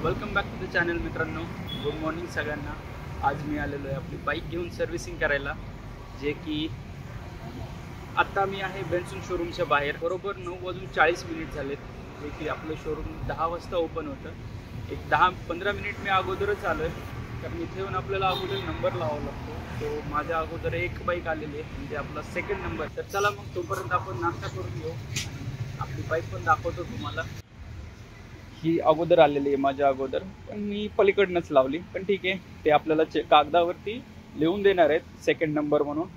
Welcome back to the channel मित्रांनो. Good morning सगळ्यांना. आज मी आलेलो आहे आपली बाईक घेऊन सर्व्हिसिंग करायला, जे की आत्ता मी आहे बेन्सन शोरूमच्या बाहेर. बरोबर 9:40 झालेत, जे की आपलं शोरूम 10 वाजता ओपन होतं. एक 10-15 मिनिट मी अगोदरच आलो आहे, कारण इथे येऊन आपल्याला अगोदर नंबर लावावा लागतो. तो माझ्या अगोदर एक बाईक आलेली आहे, म्हणजे आपला सेकंड नंबर. तर चला मग तोपर्यंत आपण नाश्ता करून घेऊ. आपली बाईक पण दाखवतो तुम्हाला. ही अगोदर आलेली आहे माझ्या अगोदर, पण मी पलीकडनंच लावली. पण ठीक आहे, ते आपल्याला कागदावरती लिहून देणार आहेत सेकंड नंबर म्हणून.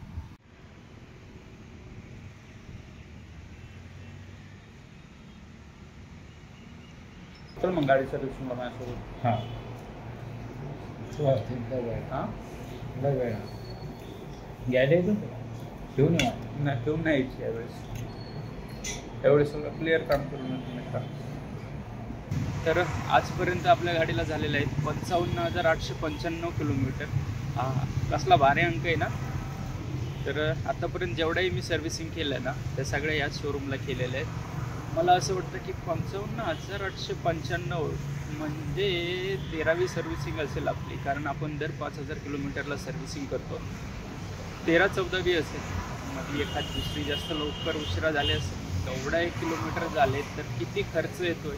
चल मग गाडी सर्व्हिसिंगला माझ्यासोबत. हां हां घ्यायला येतो घेऊन या. नाही, ठेवून नाही यायची यावेळेस सगळं क्लिअर काम करून तुम्ही. तर आजपर्यंत आपल्या गाडीला झालेलं आहे 55,895 किलोमीटर. हा कसला भारी अंक आहे ना. तर आत्तापर्यंत जेवढाही मी सर्व्हिसिंग केलं आहे ना, त्या सगळ्या याच शोरूमला केलेल्या आहेत. मला असं वाटतं की 55,895 म्हणजे 13वी सर्व्हिसिंग असेल आपली, कारण आपण दर 5,000 किलोमीटरला सर्व्हिसिंग करतो. 13-14वी असेल. मग एखाद दुसरी जास्त लवकर उशिरा झाले असेल. एवढा 1 किलोमीटर झाले तर किती खर्च येतोय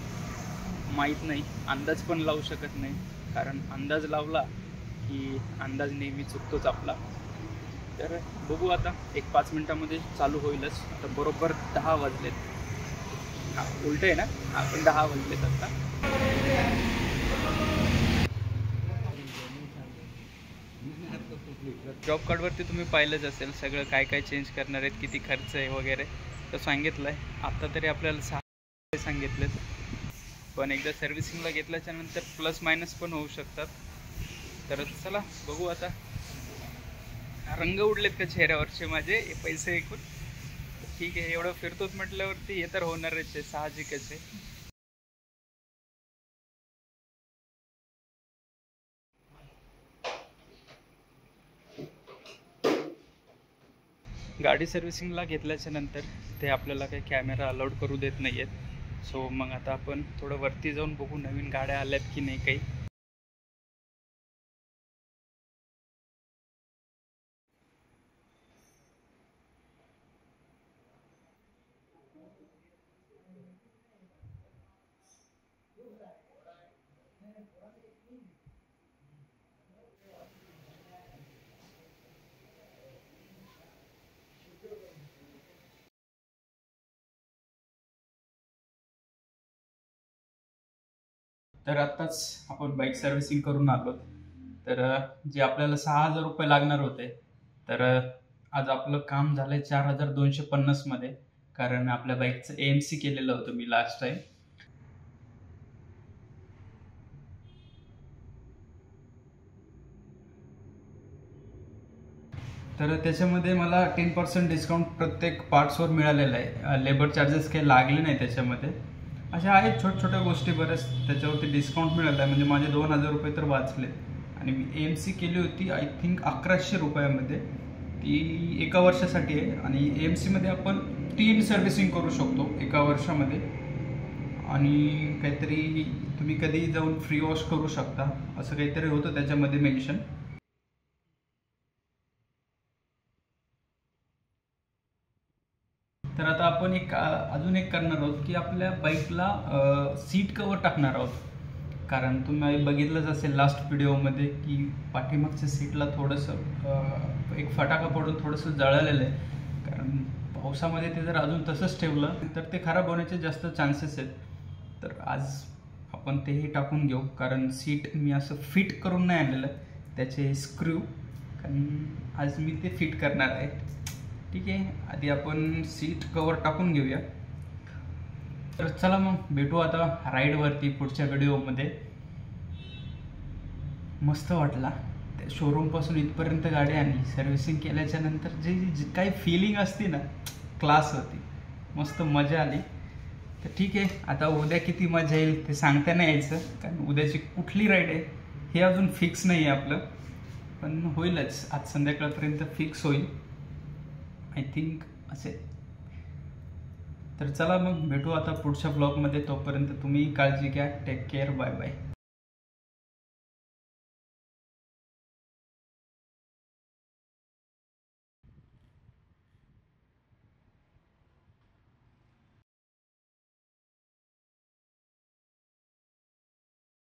माहीत नाही. अंदाज पण लावू शकत नाही, कारण अंदाज लावला की अंदाज नेहमी चुकतोच आपला. तर बघू आता, एक 5 मिनिटामध्ये चालू होईलच. आता बरोबर 10 वाजलेत. हा उलट आहे ना, आपण 10 वाजलेत आता. जॉब कार्डवरती तुम्ही पाहिलंच असेल सगळं काय काय चेंज करणार आहेत, किती खर्च आहे वगैरे तर सांगितलं आहे. आत्ता तरी आपल्याला 6 सांगितलेत, पण एकदा सर्व्हिसिंगला घेतल्याच्या नंतर प्लस मायनस पण होऊ शकतात. तर चला बघू आता. रंग उडलेत का चेहऱ्यावरचे माझे पैसे ऐकून. ठीक आहे, एवढं फिरतोच म्हटल्यावरती हे तर होणारच आहे, साहजिकच आहे. गाडी सर्व्हिसिंगला घेतल्याच्या नंतर ते आपल्याला काही कॅमेरा अलाउड करू देत नाही आहेत. सो मग आता आपण थोडं वरती जाऊन बघू नवीन गाड्या आल्यात की नाही काही. तर आत्ताच आपण बाईक सर्व्हिसिंग करून आलो. तर जे आपल्याला 6,000 रुपये लागणार होते, तर आज आपलं काम झालंय 4,250 मध्ये, कारण आपल्या बाईकचं AMC केलेलं होतं मी लास्ट टाइम. तर त्याच्यामध्ये मला 10% डिस्काउंट प्रत्येक पार्ट्सवर मिळालेलं आहे. लेबर चार्जेस काही लागले नाही त्याच्यामध्ये. अशा आहेत छोट्या गोष्टी बऱ्याच त्याच्यावरती डिस्काउंट मिळाला आहे. म्हणजे माझे 2,000 रुपये तर वाचले. आणि मी AMC केली होती आय थिंक 1,100 रुपयामध्ये. ती एका वर्षासाठी आहे, आणि AMC मध्ये आपण 3 सर्व्हिसिंग करू शकतो एका वर्षामध्ये. आणि काहीतरी तुम्ही कधी जाऊन फ्री वॉश करू शकता, असं काहीतरी होतं त्याच्यामध्ये मेन्शन. तर आता आपण अजून एक करणार आहोत की आपल्या बाईकला सीट कवर टाकणार आहोत. कारण तुम्ही बघितलंच असेल लास्ट व्हिडिओमध्ये की पाठीमागच्या सीटला थोडंसं एक फटाका पडून थोडंसं जळालेलं आहे. कारण पावसामध्ये ते जर अजून तसंच ठेवलं तर ते खराब होण्याचे जास्त चान्सेस आहेत. तर आज आपण तेही टाकून घेऊ, कारण सीट मी असं फिट करून नाही आणलेलं, त्याचे स्क्रू, कारण आज मी ते फिट करणार आहे. ठीक आहे, आधी आपण सीट कवर टाकून घेऊया. तर चला मग भेटू आता राईडवरती पुढच्या व्हिडिओमध्ये. मस्त वाटला त्या शोरूमपासून इथपर्यंत गाडी आणली. सर्व्हिसिंग केल्याच्या नंतर जी काही फिलिंग असते ना, क्लास होती, मस्त मजा आली. तर ठीक आहे, आता उद्या किती मजा येईल ते सांगता नाही यायचं, कारण उद्याची कुठली राईड आहे हे अजून फिक्स नाही आहे आपलं. पण होईलच, आज संध्याकाळपर्यंत फिक्स होईल आय थिंक असे. तर चला मग भेटू आता पुढच्या ब्लॉगमध्ये. तोपर्यंत तुम्ही काळजी घ्या. Take care. Bye bye.